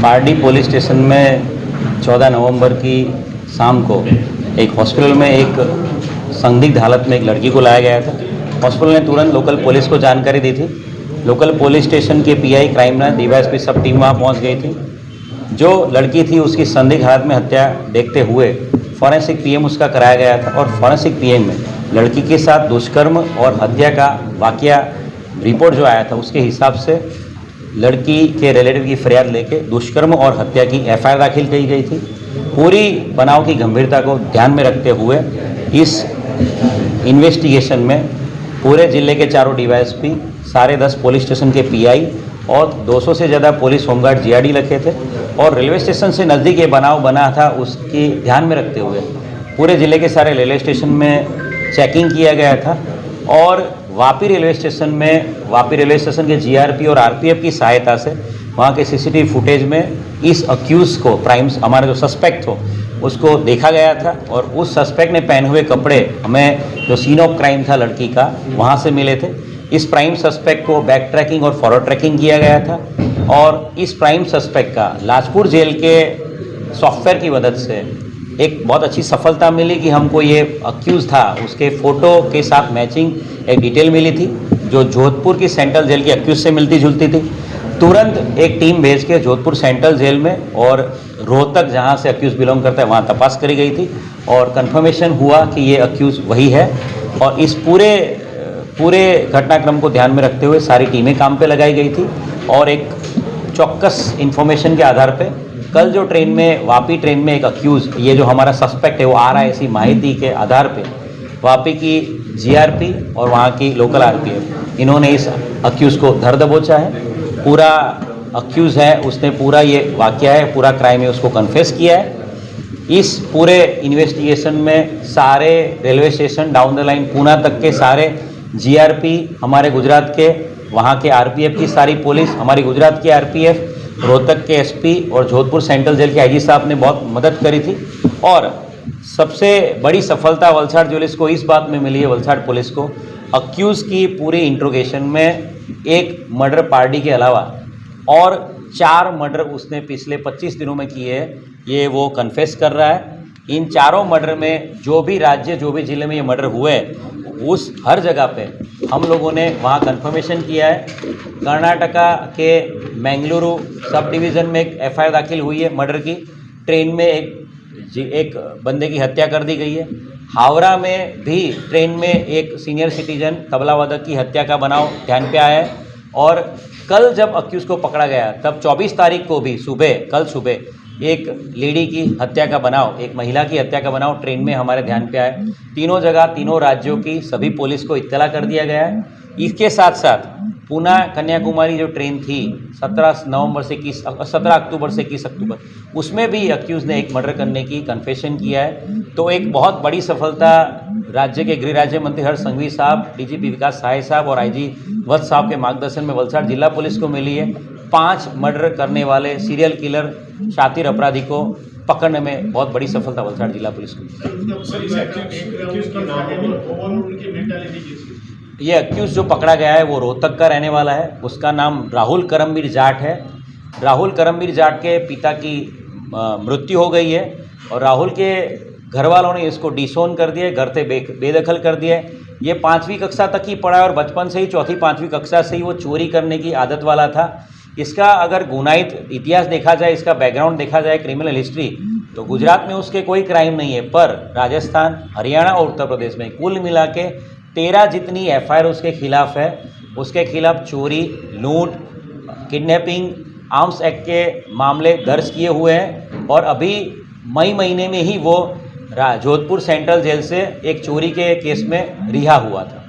Pardi police station में 14 नवंबर की शाम को एक हॉस्पिटल में एक संदिग्ध हालत में एक लड़की को लाया गया था। हॉस्पिटल ने तुरंत लोकल पुलिस को जानकारी दी थी। लोकल पुलिस स्टेशन के पीआई क्राइम ब्रांच डीवाईएसपी सब टीम वहाँ पहुँच गई थी। जो लड़की थी उसकी संदिग्ध हालत में हत्या देखते हुए फॉरेंसिक पीएम उसका कराया गया था और फॉरेंसिक पीएम में लड़की के साथ दुष्कर्म और हत्या का वाकया रिपोर्ट जो आया था उसके हिसाब से लड़की के रिलेटिव की फरियाद लेके दुष्कर्म और हत्या की एफआईआर दाखिल की गई थी। पूरी बनाव की गंभीरता को ध्यान में रखते हुए इस इन्वेस्टिगेशन में पूरे जिले के चारों डीवाईएसपी, सारे 10 पुलिस स्टेशन के पीआई और 200 से ज़्यादा पुलिस होमगार्ड जीआरडी रखे थे और रेलवे स्टेशन से नज़दीक ये बनाव बना था उसकी ध्यान में रखते हुए पूरे ज़िले के सारे रेलवे स्टेशन में चेकिंग किया गया था और वापी रेलवे स्टेशन के जीआरपी और आरपीएफ की सहायता से वहाँ के सीसीटीवी फुटेज में इस अक्यूज़ को हमारा जो सस्पेक्ट हो उसको देखा गया था और उस सस्पेक्ट ने पहने हुए कपड़े हमें जो सीन ऑफ क्राइम था लड़की का वहाँ से मिले थे। इस प्राइम सस्पेक्ट को बैक ट्रैकिंग और फॉरवर्ड ट्रैकिंग किया गया था और इस प्राइम सस्पेक्ट का लाजपुर जेल के सॉफ्टवेयर की मदद से एक बहुत अच्छी सफलता मिली कि हमको ये अक्यूज़ था उसके फ़ोटो के साथ मैचिंग एक डिटेल मिली थी जो जोधपुर की सेंट्रल जेल की अक्यूज़ से मिलती जुलती थी। तुरंत एक टीम भेज के जोधपुर सेंट्रल जेल में और रोहतक जहाँ से अक्यूज़ बिलोंग करता है वहाँ तपास करी गई थी और कंफर्मेशन हुआ कि ये अक्यूज़ वही है और इस पूरे घटनाक्रम को ध्यान में रखते हुए सारी टीमें काम पे लगाई गई थी और एक चौक्कस इन्फॉर्मेशन के आधार पे कल जो ट्रेन में वापी ट्रेन में एक अक्यूज़ ये जो हमारा सस्पेक्ट है वो आ रहा है, ऐसी माहिती के आधार पे वापी की जीआरपी और वहाँ की लोकल आरपीएफ इन्होंने इस अक्यूज़ को धर दबोचा है। पूरा अक्यूज़ है उसने पूरा ये वाकया है पूरा क्राइम है उसको कन्फेस किया है। इस पूरे इन्वेस्टिगेशन में सारे railway station down the line Poona तक के सारे जीआरपी, हमारे गुजरात के वहाँ के आरपीएफ की सारी पुलिस, हमारी गुजरात की आरपीएफ, रोहतक के एसपी और जोधपुर सेंट्रल जेल के आईजी साहब ने बहुत मदद करी थी। और सबसे बड़ी सफलता वलसाड़ पुलिस को इस बात में मिली है, वलसाड़ पुलिस को अक्यूज़ की पूरी इंट्रोगेशन में एक मर्डर पार्टी के अलावा और 4 मर्डर उसने पिछले 25 दिनों में किए हैं, ये वो कन्फेस कर रहा है। इन चारों मर्डर में जो भी राज्य जो भी ज़िले में ये मर्डर हुए उस हर जगह पे हम लोगों ने वहाँ कंफर्मेशन किया है। कर्नाटका के मैंगलुरु सब डिवीज़न में एक एफआईआर दाखिल हुई है मर्डर की। ट्रेन में एक बंदे की हत्या कर दी गई है। हावड़ा में भी ट्रेन में एक सीनियर सिटीजन तबला वादक की हत्या का बनाव ध्यान पे आया है और कल जब अक्यूज़ को पकड़ा गया तब 24 तारीख को भी कल सुबह एक लेडी की हत्या का बनाव, एक महिला की हत्या का बनाव ट्रेन में हमारे ध्यान पे आए। तीनों जगह तीनों राज्यों की सभी पुलिस को इत्तला कर दिया गया है। इसके साथ साथ पूना कन्याकुमारी जो ट्रेन थी 17 अक्टूबर से 21 अक्टूबर उसमें भी अक्यूज़ ने एक मर्डर करने की कन्फेशन किया है। तो एक बहुत बड़ी सफलता राज्य के गृह राज्य मंत्री हर्ष संघवी साहब, डीजीपी विकास सहाय साहब और आईजी वत्स साहब के मार्गदर्शन में वलसाड़ जिला पुलिस को मिली है। 5 मर्डर करने वाले सीरियल किलर शातिर अपराधी को पकड़ने में बहुत बड़ी सफलता वलसाड़ जिला पुलिस को। ये अक्यूज़ जो पकड़ा गया है वो रोहतक का रहने वाला है। उसका नाम राहुल करमवीर जाट है। राहुल करमवीर जाट के पिता की मृत्यु हो गई है और राहुल के घर वालों ने इसको डिसोन कर दिया, घर से बेदखल कर दिया। ये 5वीं कक्षा तक ही पढ़ा और बचपन से ही 4वीं-5वीं कक्षा से ही वो चोरी करने की आदत वाला था। इसका अगर गुनाहित इतिहास देखा जाए, इसका बैकग्राउंड देखा जाए, क्रिमिनल हिस्ट्री, तो गुजरात में उसके कोई क्राइम नहीं है, पर राजस्थान, हरियाणा और उत्तर प्रदेश में कुल मिला के 13 जितनी एफआईआर उसके खिलाफ है। उसके खिलाफ चोरी, लूट, किडनैपिंग, आर्म्स एक्ट के मामले दर्ज किए हुए हैं और अभी मई महीने में ही वो जोधपुर सेंट्रल जेल से एक चोरी के केस में रिहा हुआ था।